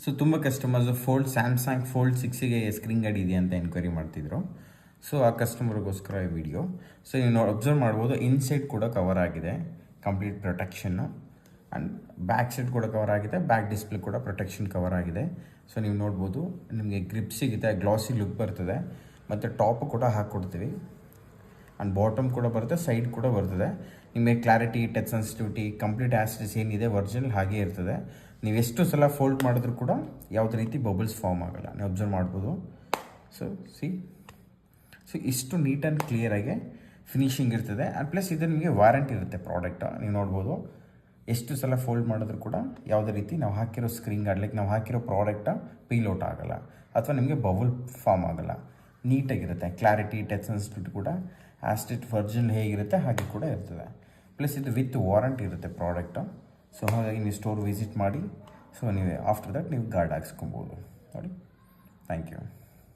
So ತುಂಬ customers Samsung fold 6ಗೆ screen guard ಇದೆಯಾ ಅಂತ ಎನ್ಕ್ವೈರಿ ಮಾಡ್ತಿದ್ರು. ಸೊ ಆ ಕಸ್ಟಮರ್ಗೋಸ್ಕರ ಈ ವಿಡಿಯೋ. ಸೊ ನೀವು ಅಬ್ಸರ್ವ್ ಮಾಡ್ಬೋದು, ಇನ್ಸೈಡ್ ಕೂಡ ಕವರ್ ಆಗಿದೆ, complete protection. And back side ಕೂಡ ಕವರ್ ಆಗಿದೆ, ಬ್ಯಾಕ್ ಡಿಸ್ಪ್ಲೇ ಕೂಡ ಪ್ರೊಟೆಕ್ಷನ್ ಕವರ್ ಆಗಿದೆ. ಸೊ ನೀವು ನೋಡ್ಬೋದು, ನಿಮಗೆ ಗ್ರಿಪ್ ಸಿಗುತ್ತೆ, ಗ್ಲಾಸಿ ಲುಕ್ ಬರ್ತದೆ. ಮತ್ತು ಟಾಪ್ ಕೂಡ ಹಾಕ್ಕೊಡ್ತೀವಿ. ಆ್ಯಂಡ್ ಬಾಟಮ್ ಕೂಡ ಬರುತ್ತೆ, ಸೈಡ್ ಕೂಡ ಬರ್ತದೆ. ನಿಮಗೆ clarity, touch sensitivity, complete as ಏನಿದೆ ಒರಿಜಿನಲ್ ಹಾಗೇ ಇರ್ತದೆ. ನೀವು ಎಷ್ಟು ಸಲ ಫೋಲ್ಡ್ ಮಾಡಿದ್ರೂ ಕೂಡ ಯಾವುದೇ ರೀತಿ ಬಬಲ್ಸ್ ಫಾರ್ಮ್ ಆಗೋಲ್ಲ, ನೀವು ಅಬ್ಸರ್ವ್ ಮಾಡ್ಬೋದು. ಸೊ ಇಷ್ಟು ನೀಟ್ ಆ್ಯಂಡ್ ಕ್ಲಿಯರಾಗಿ ಫಿನಿಶಿಂಗ್ ಇರ್ತದೆ. ಆ್ಯಂಡ್ ಪ್ಲಸ್ ಇದು ನಿಮಗೆ ವಾರಂಟಿ ಇರುತ್ತೆ ಪ್ರಾಡಕ್ಟ್. ನೀವು ನೋಡ್ಬೋದು, ಎಷ್ಟು ಸಲ ಫೋಲ್ಡ್ ಮಾಡಿದ್ರು ಕೂಡ ಯಾವುದೇ ರೀತಿ ನಾವು ಹಾಕಿರೋ ಸ್ಕ್ರೀನ್ ಗಾರ್ಡ್, ನಾವು ಹಾಕಿರೋ ಪ್ರಾಡಕ್ಟ ಪೀಲ್ಔಟ್ ಆಗೋಲ್ಲ ಅಥವಾ ನಿಮಗೆ ಬಬಲ್ ಫಾರ್ಮ್ ಆಗೋಲ್ಲ. ನೀಟಾಗಿರುತ್ತೆ. ಕ್ಲಾರಿಟಿ, ಟಚ್ ಸೆನ್ಸಿಟಿವಿಟಿ ಕೂಡ ಆಸ್ಟಿಟ್ ಒರಿಜಿನಲ್ ಹೇಗಿರುತ್ತೆ ಹಾಗೆ ಕೂಡ ಇರ್ತದೆ. ಪ್ಲಸ್ ಇದು ವಿತ್ ವಾರಂಟಿ ಇರುತ್ತೆ ಪ್ರಾಡಕ್ಟು. ಸೊ ಹಾಗಾಗಿ ನೀವು ಸ್ಟೋರ್ ವಿಸಿಟ್ ಮಾಡಿ, ಸೊ ನೀವು ಆಫ್ಟರ್ ದಟ್ ನೀವು ಗಾರ್ಡ್ ಹಾಕ್ಸ್ಕೊಬೋದು ನೋಡಿ. Thank you.